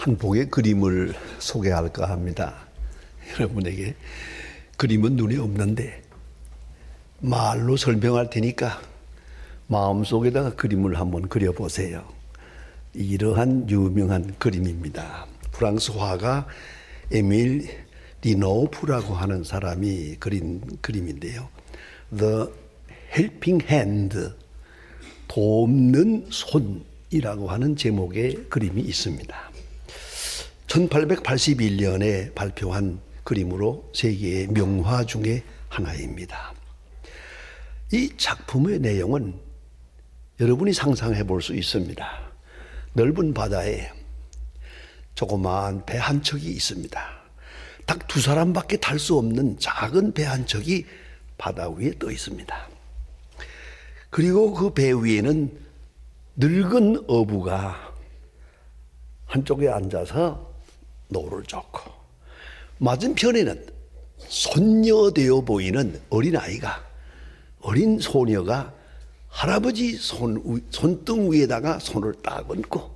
한 봉의 그림을 소개할까 합니다. 여러분에게 그림은 눈에 없는데 말로 설명할 테니까 마음속에다가 그림을 한번 그려보세요. 이러한 유명한 그림입니다. 프랑스 화가 에밀 리노프라고 하는 사람이 그린 그림인데요. The Helping Hand, 돕는 손이라고 하는 제목의 그림이 있습니다. 1881년에 발표한 그림으로 세계의 명화 중에 하나입니다. 이 작품의 내용은 여러분이 상상해 볼 수 있습니다. 넓은 바다에 조그마한 배 한 척이 있습니다. 딱 두 사람밖에 탈 수 없는 작은 배 한 척이 바다 위에 떠 있습니다. 그리고 그 배 위에는 늙은 어부가 한쪽에 앉아서 노를 젓고 맞은편에는 손녀되어 보이는 어린아이가, 어린 소녀가 할아버지 손등 위에다가 손을 딱 얹고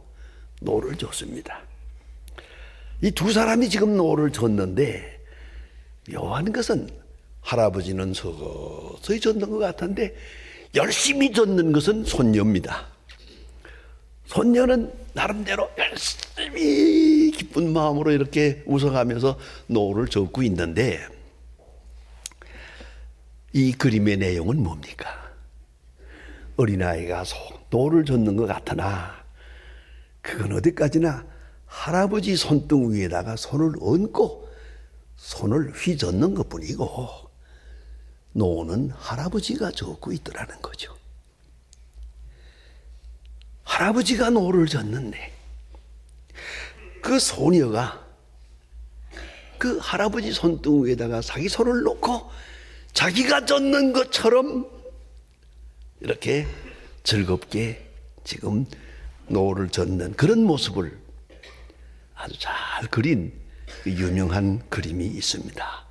노를 젓습니다. 이 두 사람이 지금 노를 젓는데 묘한 것은 할아버지는 서서히 젓는 것 같은데 열심히 젓는 것은 손녀입니다. 손녀는 나름대로 열심히 기쁜 마음으로 이렇게 웃어가면서 노를 젓고 있는데 이 그림의 내용은 뭡니까? 어린아이가 노를 젓는 것 같으나 그건 어디까지나 할아버지 손등 위에다가 손을 얹고 손을 휘젓는 것뿐이고 노는 할아버지가 젓고 있더라는 거죠. 할아버지가 노를 젓는데 그 소녀가 그 할아버지 손등 위에다가 자기 손을 놓고 자기가 젓는 것처럼 이렇게 즐겁게 지금 노를 젓는 그런 모습을 아주 잘 그린 유명한 그림이 있습니다.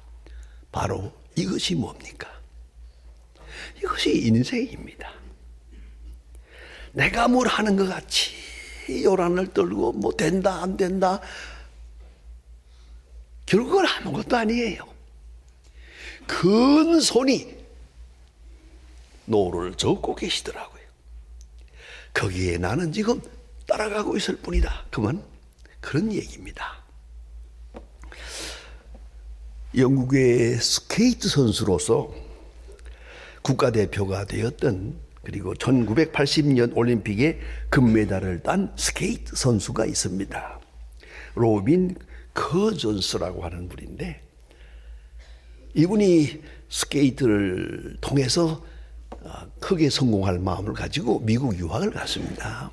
바로 이것이 뭡니까? 이것이 인생입니다. 내가 뭘 하는 것 같이 요란을 떨고 뭐 된다 안 된다, 결국은 아무것도 아니에요. 큰 손이 노를 젓고 계시더라고요. 거기에 나는 지금 따라가고 있을 뿐이다. 그런 얘기입니다. 영국의 스케이트 선수로서 국가대표가 되었던, 그리고 1980년 올림픽에 금메달을 딴 스케이트 선수가 있습니다. 로빈 커존스라고 하는 분인데 이분이 스케이트를 통해서 크게 성공할 마음을 가지고 미국 유학을 갔습니다.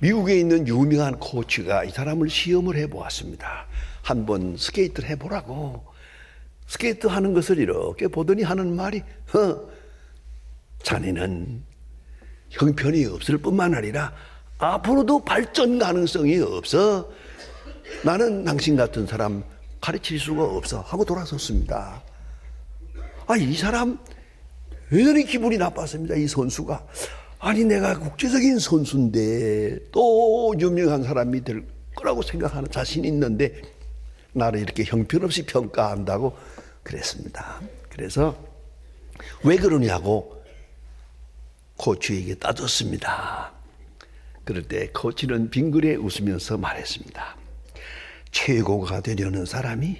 미국에 있는 유명한 코치가 이 사람을 시험을 해보았습니다. 한번 스케이트를 해보라고. 스케이트 하는 것을 이렇게 보더니 하는 말이 자네는 형편이 없을 뿐만 아니라 앞으로도 발전 가능성이 없어. 나는 당신 같은 사람 가르칠 수가 없어 하고 돌아섰습니다. 이 사람 여전히 기분이 나빴습니다. 이 선수가. 아니 내가 국제적인 선수인데 또 유명한 사람이 될 거라고 생각하는 자신이 있는데 나를 이렇게 형편없이 평가한다고 그랬습니다. 그래서 왜 그러냐고 코치에게 따졌습니다. 그럴 때 코치는 빙그레 웃으면서 말했습니다. 최고가 되려는 사람이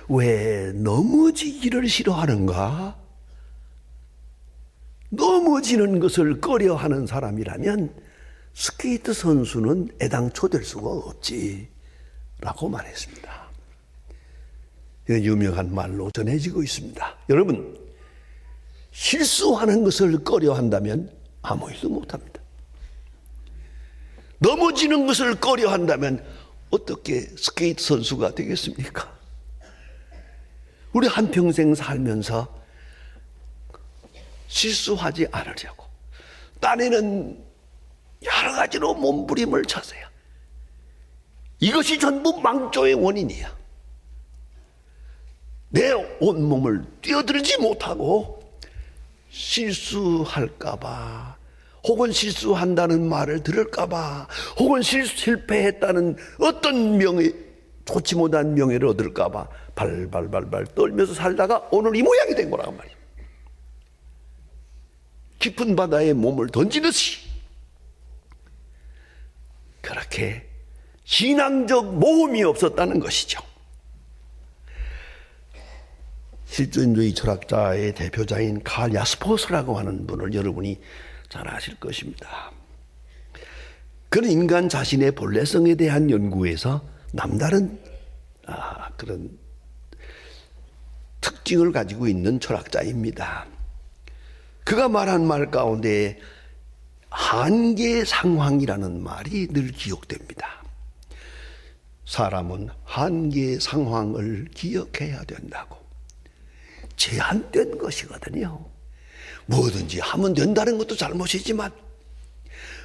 왜 넘어지기를 싫어하는가? 넘어지는 것을 꺼려하는 사람이라면 스케이트 선수는 애당초 될 수가 없지 라고 말했습니다. 유명한 말로 전해지고 있습니다. 여러분, 실수하는 것을 꺼려한다면 아무 일도 못합니다. 넘어지는 것을 꺼려한다면 어떻게 스케이트 선수가 되겠습니까? 우리 한평생 살면서 실수하지 않으려고 딴에는 여러 가지로 몸부림을 쳤어요. 이것이 전부 망조의 원인이야. 내 온몸을 뛰어들지 못하고 실수할까봐 혹은 실수한다는 말을 들을까봐, 혹은 실패했다는 어떤 명예, 좋지 못한 명예를 얻을까봐 발발발발 떨면서 살다가 오늘 이 모양이 된 거란 말이에요. 깊은 바다에 몸을 던지듯이 그렇게 신앙적 모험이 없었다는 것이죠. 실존주의 철학자의 대표자인 칼 야스퍼스라고 하는 분을 여러분이 잘 아실 것입니다. 그는 인간 자신의 본래성에 대한 연구에서 남다른 그런 특징을 가지고 있는 철학자입니다. 그가 말한 말 가운데 한계 상황이라는 말이 늘 기억됩니다. 사람은 한계 상황을 기억해야 된다고. 제한된 것이거든요. 뭐든지 하면 된다는 것도 잘못이지만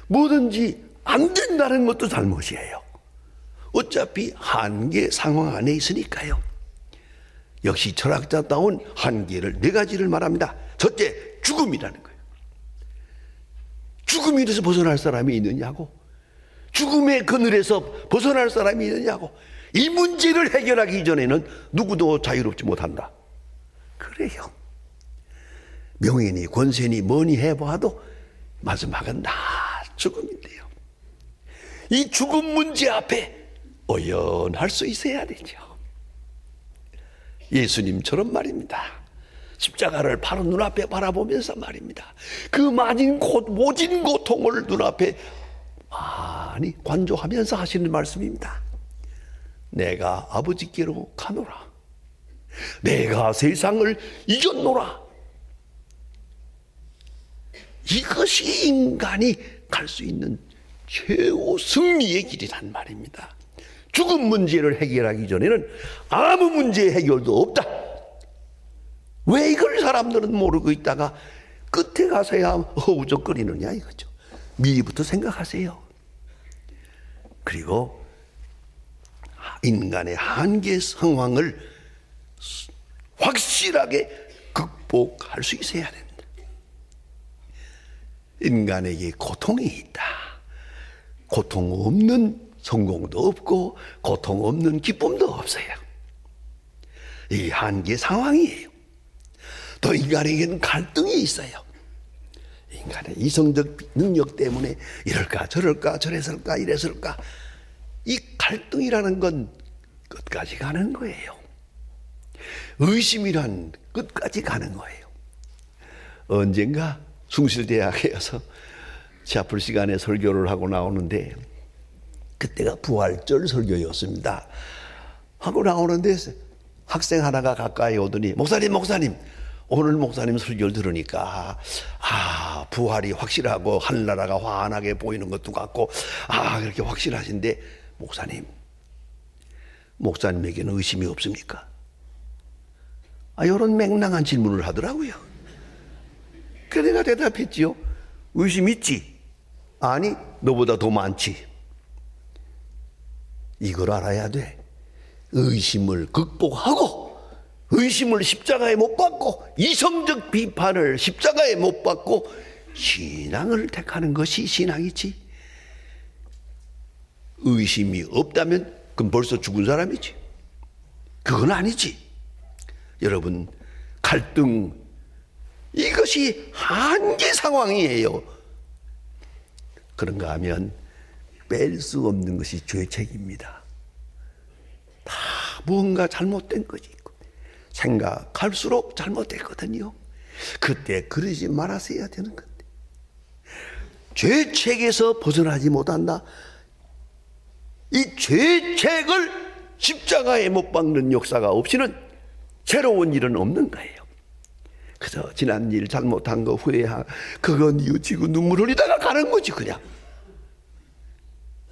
뭐든지 안 된다는 것도 잘못이에요. 어차피 한계 상황 안에 있으니까요. 역시 철학자다운 한계를 네 가지를 말합니다. 첫째, 죽음이라는 거예요. 죽음에서 벗어날 사람이 있느냐고, 죽음의 그늘에서 벗어날 사람이 있느냐고. 이 문제를 해결하기 전에는 누구도 자유롭지 못한다. 그래요. 명예니 권세니 뭐니 해봐도 마지막은 다 죽음인데요. 이 죽음 문제 앞에 어연할 수 있어야 되죠. 예수님처럼 말입니다. 십자가를 바로 눈앞에 바라보면서 말입니다. 그 모진 고통을 눈앞에 많이 관조하면서 하시는 말씀입니다. 내가 아버지께로 가노라. 내가 세상을 이겼노라. 이것이 인간이 갈 수 있는 최고 승리의 길이란 말입니다. 죽음 문제를 해결하기 전에는 아무 문제의 해결도 없다. 왜 이걸 사람들은 모르고 있다가 끝에 가서야 허우적거리느냐 이거죠. 미리부터 생각하세요. 그리고 인간의 한계 상황을 확실하게 극복할 수 있어야 된다. 인간에게 고통이 있다. 고통 없는 성공도 없고 고통 없는 기쁨도 없어요. 이 한계 상황이에요. 또 인간에게는 갈등이 있어요. 인간의 이성적 능력 때문에 이럴까 저럴까 저랬을까 이랬을까, 이 갈등이라는 건 끝까지 가는 거예요. 의심이란 끝까지 가는 거예요. 언젠가 숭실대학에서 샤플 시간에 설교를 하고 나오는데, 그때가 부활절 설교였습니다. 하고 나오는데 학생 하나가 가까이 오더니 목사님 오늘 목사님 설교를 들으니까 부활이 확실하고 하늘나라가 환하게 보이는 것도 같고 그렇게 확실하신데 목사님에게는 의심이 없습니까? 이런 맹랑한 질문을 하더라고요. 그래서 내가 대답했지요. 의심 있지? 아니, 너보다 더 많지. 이걸 알아야 돼. 의심을 극복하고, 의심을 십자가에 못 박고, 이성적 비판을 십자가에 못 박고 신앙을 택하는 것이 신앙이지. 의심이 없다면 그럼 벌써 죽은 사람이지. 그건 아니지. 여러분, 갈등, 이것이 한계 상황이에요. 그런가 하면 뺄 수 없는 것이 죄책입니다. 다 무언가 잘못된 것이 있고 생각할수록 잘못됐거든요. 그때 그러지 말았어야 되는 건데 죄책에서 벗어나지 못한다. 이 죄책을 십자가에 못 박는 역사가 없이는 새로운 일은 없는 거예요. 그래서 지난 일 잘못한 거 후회하고 그건 뉘우치고 눈물 흘리다가 가는 거지. 그냥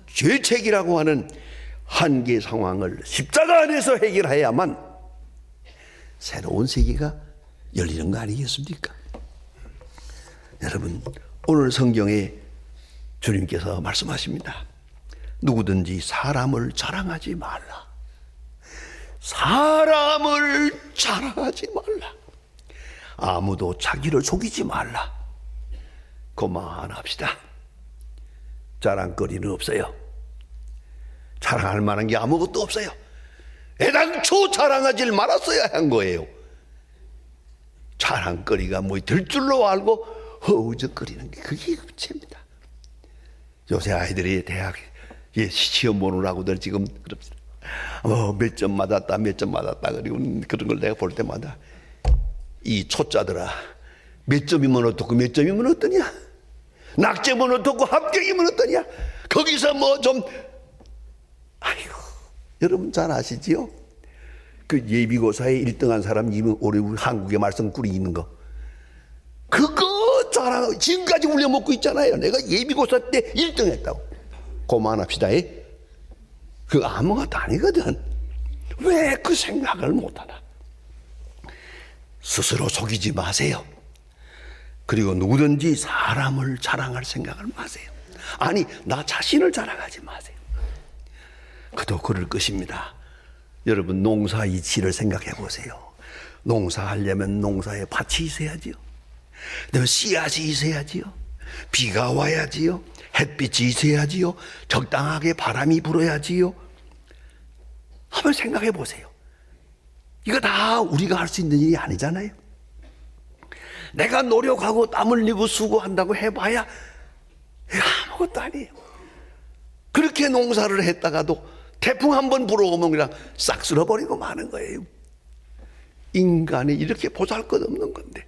죄책이라고 하는 한계 상황을 십자가 안에서 해결해야만 새로운 세계가 열리는 거 아니겠습니까? 여러분, 오늘 성경에 주님께서 말씀하십니다. 누구든지 사람을 자랑하지 말라. 사람을 자랑하지 말라. 아무도 자기를 속이지 말라. 그만합시다. 자랑거리는 없어요. 자랑할 만한 게 아무것도 없어요. 애당초 자랑하질 말았어야 한 거예요. 자랑거리가 뭐 될 줄로 알고 허우적거리는 게 그게 문제입니다. 요새 아이들이 대학 시험 보느라고들 지금 그럽니다. 몇 점 맞았다 몇 점 맞았다 그리고 그런 걸 내가 볼 때마다 이 초짜들아, 몇 점이면 어떻고 몇 점이면 어떠냐, 낙점은 어떻고 합격이면 어떠냐, 거기서 뭐 좀 아이고, 여러분 잘 아시지요? 그 예비고사에 1등한 사람 우리 한국의 말썽꾸리 있는 거 그거 자랑 지금까지 울려먹고 있잖아요. 내가 예비고사 때 1등 했다고. 그만합시다. 그거 아무것도 아니거든. 왜 그 생각을 못하나. 스스로 속이지 마세요. 그리고 누구든지 사람을 자랑할 생각을 마세요. 아니, 나 자신을 자랑하지 마세요. 그도 그럴 것입니다. 여러분, 농사 이치를 생각해 보세요. 농사하려면 농사에 밭이 있어야지요. 그다음에 씨앗이 있어야지요. 비가 와야지요. 햇빛이 있어야지요. 적당하게 바람이 불어야지요. 한번 생각해 보세요. 이거 다 우리가 할 수 있는 일이 아니잖아요. 내가 노력하고 땀 흘리고 수고한다고 해봐야 이거 아무것도 아니에요. 그렇게 농사를 했다가도 태풍 한번 불어오면 그냥 싹 쓸어버리고 마는 거예요. 인간이 이렇게 보잘것없는 건데,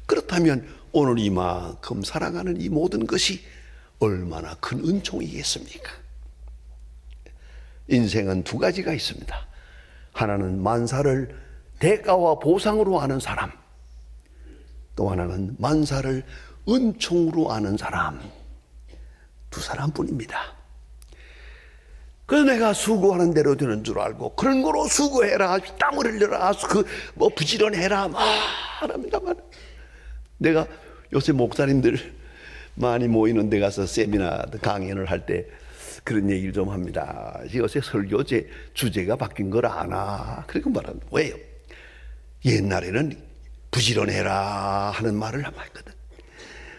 그렇다면 오늘 이만큼 살아가는 이 모든 것이 얼마나 큰 은총이겠습니까? 인생은 두 가지가 있습니다. 하나는 만사를 대가와 보상으로 아는 사람, 또 하나는 만사를 은총으로 아는 사람, 두 사람뿐입니다. 그래서 내가 수고하는 대로 되는 줄 알고 그런 거로 수고해라, 땀을 흘려라, 뭐 부지런해라 말합니다만, 내가 요새 목사님들 많이 모이는 데 가서 세미나 강연을 할 때 그런 얘기를 좀 합니다. 요새 설교 주제가 바뀐 걸 아나? 그리고 말합니다. 왜요? 옛날에는 부지런해라 하는 말을 했거든.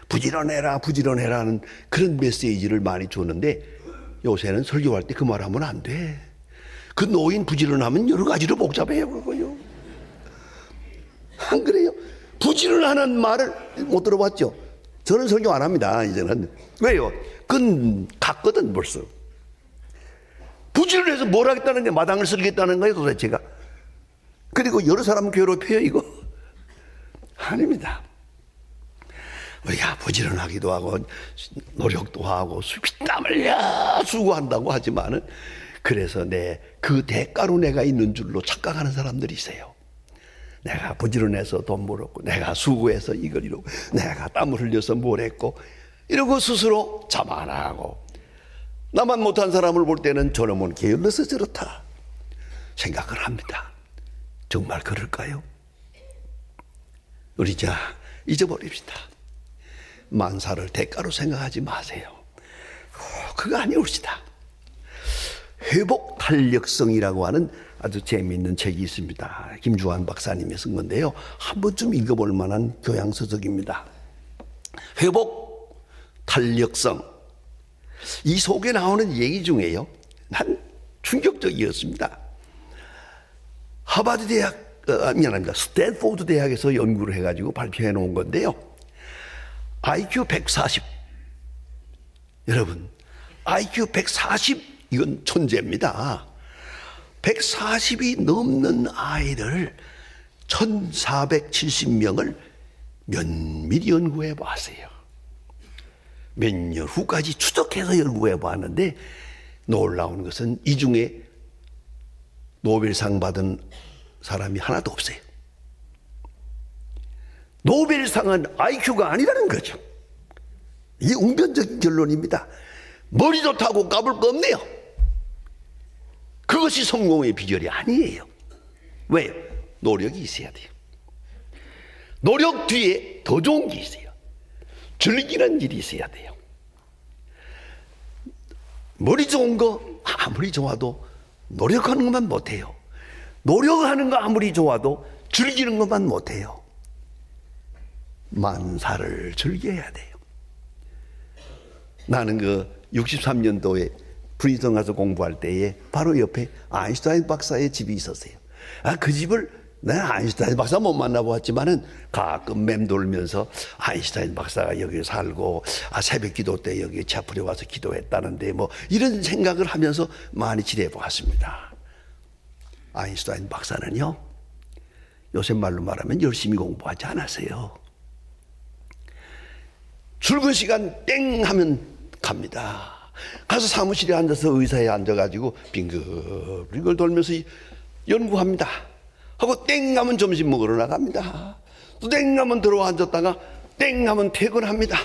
부지런해라 부지런해라는 그런 메시지를 많이 줬는데, 요새는 설교할 때 그 말하면 안 돼. 그 노인 부지런하면 여러 가지로 복잡해요. 그거요. 안 그래요? 부지런하는 말을 못 들어봤죠? 저는 설교 안 합니다, 이제는. 왜요? 그건 갔거든, 벌써. 부지런해서 뭘 하겠다는 게 마당을 쓸겠다는 거예요, 도대체가. 그리고 여러 사람 괴롭혀요, 이거? 아닙니다. 우리가 부지런하기도 하고 노력도 하고 피땀을 수고한다고 하지만은, 그래서 그 대가로 내가 있는 줄로 착각하는 사람들이 있어요. 내가 부지런해서 돈 벌었고, 내가 수고해서 이걸 이루고, 내가 땀을 흘려서 뭘 했고, 이러고 스스로 자만하고, 나만 못한 사람을 볼 때는 저놈은 게을러서 저렇다 생각을 합니다. 정말 그럴까요? 우리 잊어버립시다. 만사를 대가로 생각하지 마세요. 그거 아니옵시다. 회복 탄력성이라고 하는 아주 재미있는 책이 있습니다. 김주환 박사님이 쓴 건데요. 한 번쯤 읽어볼 만한 교양서적입니다. 회복 탄력성. 이 속에 나오는 얘기 중에요, 난 충격적이었습니다. 하버드 대학, 스탠포드 대학에서 연구를 해가지고 발표해 놓은 건데요. IQ 140. 여러분, IQ 140, 이건 천재입니다. 140이 넘는 아이를 1470명을 면밀히 연구해 봤어요. 몇 년 후까지 추적해서 연구해 봤는데, 놀라운 것은 이 중에 노벨상 받은 사람이 하나도 없어요. 노벨상은 IQ가 아니라는 거죠. 이게 웅변적인 결론입니다. 머리 좋다고 까불 거 없네요. 그것이 성공의 비결이 아니에요. 왜요? 노력이 있어야 돼요. 노력 뒤에 더 좋은 게 있어요. 즐기는 일이 있어야 돼요. 머리 좋은 거 아무리 좋아도 노력하는 것만 못해요. 노력하는 거 아무리 좋아도 즐기는 것만 못해요. 만사를 즐겨야 돼요. 나는 그 63년도에 프린스턴 가서 공부할 때에 바로 옆에 아인슈타인 박사의 집이 있었어요. 그 집을 내가 아인슈타인 박사 못 만나보았지만은 가끔 맴돌면서 아인슈타인 박사가 여기 살고 새벽 기도 때 여기 차풀에 와서 기도했다는데 뭐 이런 생각을 하면서 많이 지내 보았습니다. 아인슈타인 박사는요, 요새 말로 말하면 열심히 공부하지 않았어요. 출근 시간 땡 하면 갑니다. 가서 사무실에 앉아서 의사에 앉아가지고 빙글빙글 돌면서 연구합니다. 하고 땡 하면 점심 먹으러 나갑니다. 또 땡 하면 들어와 앉았다가 땡 하면 퇴근합니다.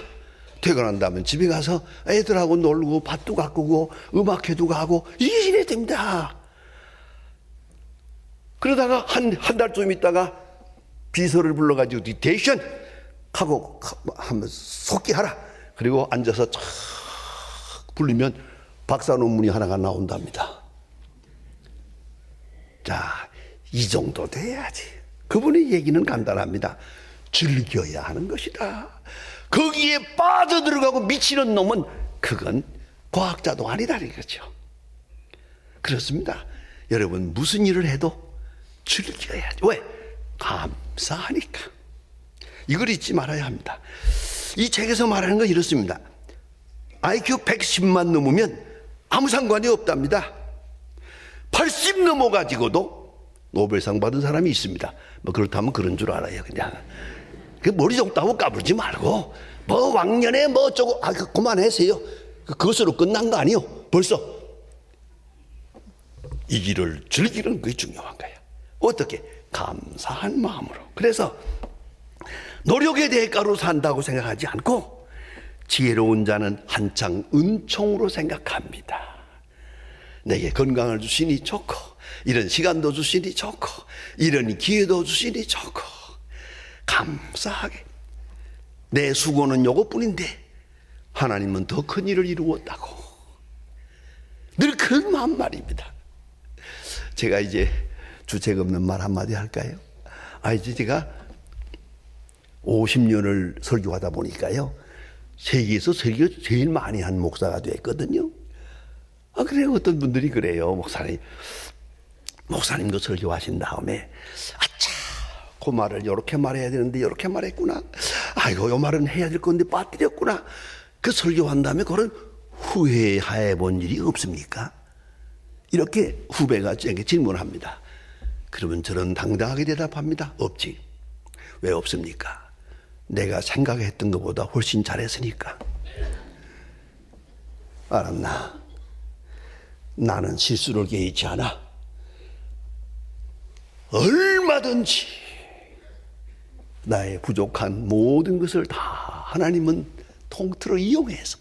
퇴근한 다음에 집에 가서 애들하고 놀고 밭도 가꾸고 음악회도 가고 이래 됩니다. 그러다가 한 달쯤 있다가 비서를 불러가지고 디테이션 하고 하면 속기하라. 그리고 앉아서 쫙 불리면 박사 논문이 하나가 나온답니다. 자, 이 정도 돼야지. 그분의 얘기는 간단합니다. 즐겨야 하는 것이다. 거기에 빠져들어가고 미치는 놈은 그건 과학자도 아니다 이거죠. 그렇습니다. 여러분 무슨 일을 해도 즐겨야지. 왜? 감사하니까. 이걸 잊지 말아야 합니다. 이 책에서 말하는 건 이렇습니다. IQ 110만 넘으면 아무 상관이 없답니다. 80 넘어가지고도 노벨상 받은 사람이 있습니다. 뭐 그렇다면 그런 줄 알아요. 그냥 그 머리 좋다고 까불지 말고 뭐 왕년에 뭐 어쩌고 그만하세요. 그것으로 끝난 거 아니요. 벌써 이 길을 즐기는 게 중요한 거예요. 어떻게? 감사한 마음으로. 그래서 노력의 대가로 산다고 생각하지 않고 지혜로운 자는 한창 은총으로 생각합니다. 내게 건강을 주시니 좋고 이런 시간도 주시니 좋고 이런 기회도 주시니 좋고 감사하게 내 수고는 요것뿐인데 하나님은 더 큰 일을 이루었다고 늘 그 마음 말입니다. 제가 이제 주책 없는 말 한마디 할까요? 이제 제가 50년을 설교하다 보니까요 세계에서 설교 제일 많이 한 목사가 됐거든요. 그래요. 어떤 분들이 그래요. 목사님도 설교하신 다음에 아차 그 말을 이렇게 말해야 되는데 이렇게 말했구나. 아이고 이 말은 해야 될 건데 빠뜨렸구나. 그 설교한 다음에 그런 후회해 본 일이 없습니까? 이렇게 후배가 제게 질문합니다. 그러면 저는 당당하게 대답합니다. 없지. 왜 없습니까? 내가 생각했던 것보다 훨씬 잘했으니까. 알았나? 나는 실수를 개의치 않아. 얼마든지 나의 부족한 모든 것을 다 하나님은 통틀어 이용해서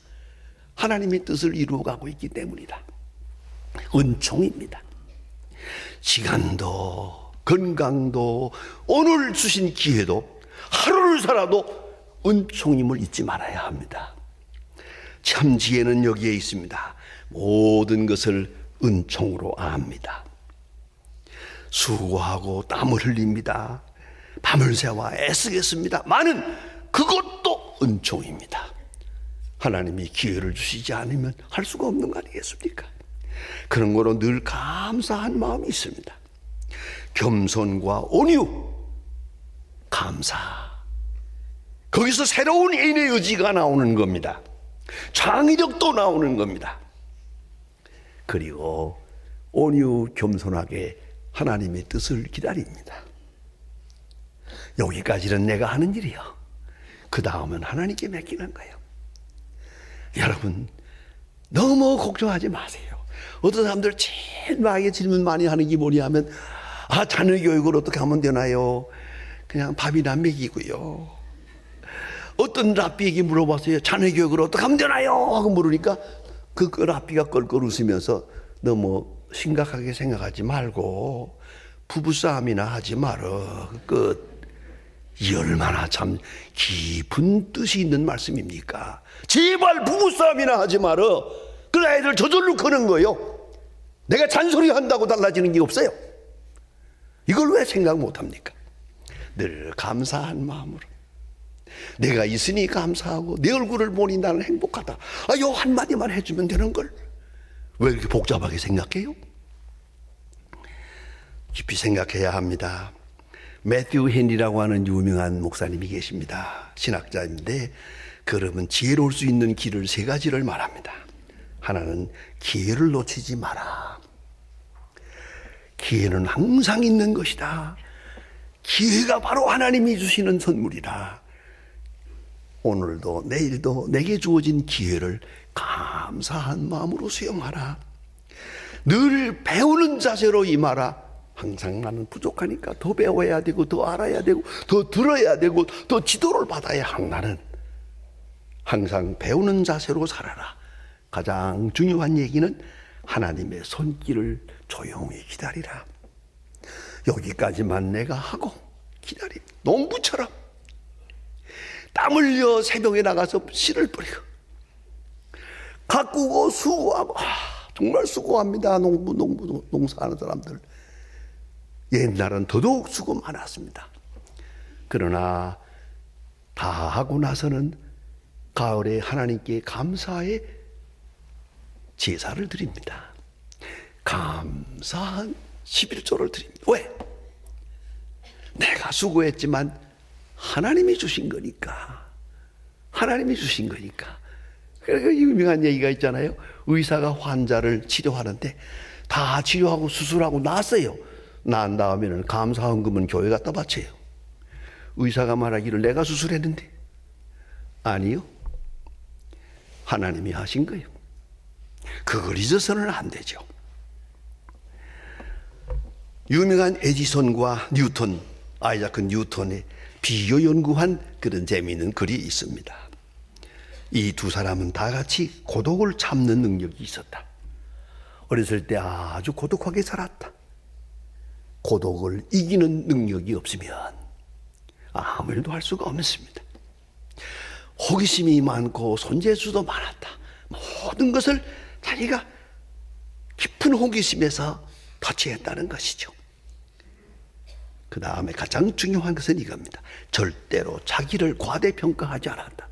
하나님의 뜻을 이루어가고 있기 때문이다. 은총입니다. 시간도 건강도 오늘 주신 기회도 하루를 살아도 은총임을 잊지 말아야 합니다. 참 지혜는 여기에 있습니다. 모든 것을 은총으로 압니다. 수고하고 땀을 흘립니다. 밤을 새와 애쓰겠습니다. 많은 그것도 은총입니다. 하나님이 기회를 주시지 않으면 할 수가 없는 거 아니겠습니까? 그런 거로 늘 감사한 마음이 있습니다. 겸손과 온유, 감사. 거기서 새로운 에너지가 나오는 겁니다. 창의력도 나오는 겁니다. 그리고 온유 겸손하게 하나님의 뜻을 기다립니다. 여기까지는 내가 하는 일이요. 그 다음은 하나님께 맡기는 거예요. 여러분 너무 걱정하지 마세요. 어떤 사람들 제일 많이 질문 많이 하는 게 뭐냐면 자녀 교육을 어떻게 하면 되나요? 그냥 밥이나 먹이고요. 어떤 랍비에게 물어봤어요. 자녀 교육을 어떻게 하면 되나요? 하고 물으니까 그 랍비가 껄껄 웃으면서 너무 심각하게 생각하지 말고 부부싸움이나 하지 말어. 이 얼마나 참 깊은 뜻이 있는 말씀입니까? 제발 부부싸움이나 하지 말어. 그 아이들 저절로 크는 거예요. 내가 잔소리 한다고 달라지는 게 없어요. 이걸 왜 생각 못 합니까? 늘 감사한 마음으로 내가 있으니 감사하고 내 얼굴을 보니 나는 행복하다. 요 한마디만 해주면 되는 걸 왜 이렇게 복잡하게 생각해요? 깊이 생각해야 합니다. 매튜 헨리라고 하는 유명한 목사님이 계십니다. 신학자인데 그러면 지혜로울 수 있는 길을 세 가지를 말합니다. 하나는 기회를 놓치지 마라. 기회는 항상 있는 것이다. 기회가 바로 하나님이 주시는 선물이다. 오늘도 내일도 내게 주어진 기회를 감사한 마음으로 수용하라. 늘 배우는 자세로 임하라. 항상 나는 부족하니까 더 배워야 되고 더 알아야 되고 더 들어야 되고 더 지도를 받아야 하는 나는 항상 배우는 자세로 살아라. 가장 중요한 얘기는 하나님의 손길을 조용히 기다리라. 여기까지만 내가 하고 기다림. 농부처럼 땀 흘려 새벽에 나가서 씨를 뿌리고 가꾸고 수고하고 정말 수고합니다. 농사하는 사람들. 옛날은 더더욱 수고 많았습니다. 그러나 다 하고 나서는 가을에 하나님께 감사의 제사를 드립니다. 감사한 11조를 드립니다. 왜? 내가 수고했지만 하나님이 주신 거니까. 하나님이 주신 거니까. 그러니까 유명한 얘기가 있잖아요. 의사가 환자를 치료하는데 다 치료하고 수술하고 나았어요. 난 다음에는 감사헌금은 교회 갖다 바쳐요. 의사가 말하기를 내가 수술했는데 아니요. 하나님이 하신 거예요. 그걸 잊어서는 안 되죠. 유명한 에디슨과 뉴턴, 아이자크 뉴턴의 비교 연구한 그런 재미있는 글이 있습니다. 이 두 사람은 다 같이 고독을 참는 능력이 있었다. 어렸을 때 아주 고독하게 살았다. 고독을 이기는 능력이 없으면 아무 일도 할 수가 없습니다. 호기심이 많고 손재주도 많았다. 모든 것을 자기가 깊은 호기심에서 터치했다는 것이죠. 그 다음에 가장 중요한 것은 이겁니다. 절대로 자기를 과대평가하지 않았다.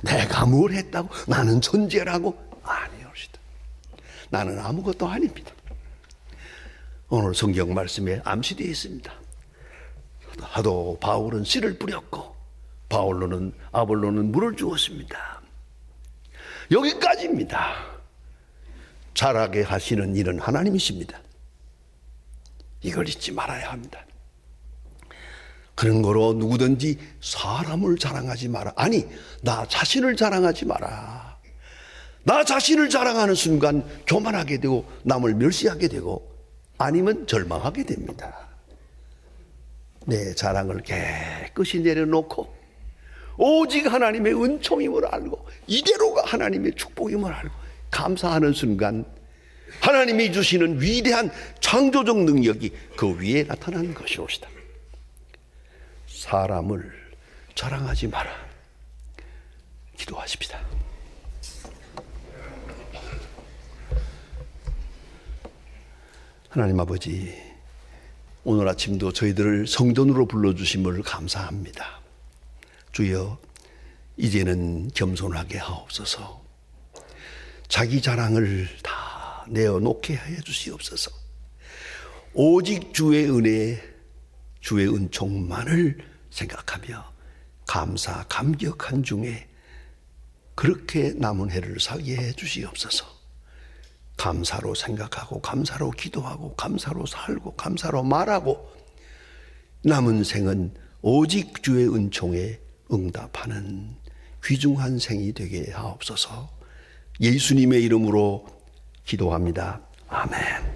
내가 뭘 했다고 나는 천재라고 아니옵시다. 나는 아무것도 아닙니다. 오늘 성경 말씀에 암시되어 있습니다. 하도 바울은 씨를 뿌렸고 아볼로는 물을 주었습니다. 여기까지입니다. 자라게 하시는 일은 하나님이십니다. 이걸 잊지 말아야 합니다. 그런 거로 누구든지 사람을 자랑하지 마라. 아니, 나 자신을 자랑하지 마라. 나 자신을 자랑하는 순간 교만하게 되고 남을 멸시하게 되고 아니면 절망하게 됩니다. 내 자랑을 깨끗이 내려놓고 오직 하나님의 은총임을 알고 이대로가 하나님의 축복임을 알고 감사하는 순간 하나님이 주시는 위대한 창조적 능력이 그 위에 나타나는 것이옵시다. 사람을 자랑하지 마라. 기도하십시다. 하나님 아버지, 오늘 아침도 저희들을 성전으로 불러주심을 감사합니다. 주여, 이제는 겸손하게 하옵소서. 자기 자랑을 다 내어놓게 해 주시옵소서. 오직 주의 은혜, 주의 은총만을 생각하며 감사, 감격한 중에 그렇게 남은 해를 살게 해 주시옵소서. 감사로 생각하고 감사로 기도하고 감사로 살고 감사로 말하고 남은 생은 오직 주의 은총에 응답하는 귀중한 생이 되게 하옵소서. 예수님의 이름으로 기도합니다. 아멘.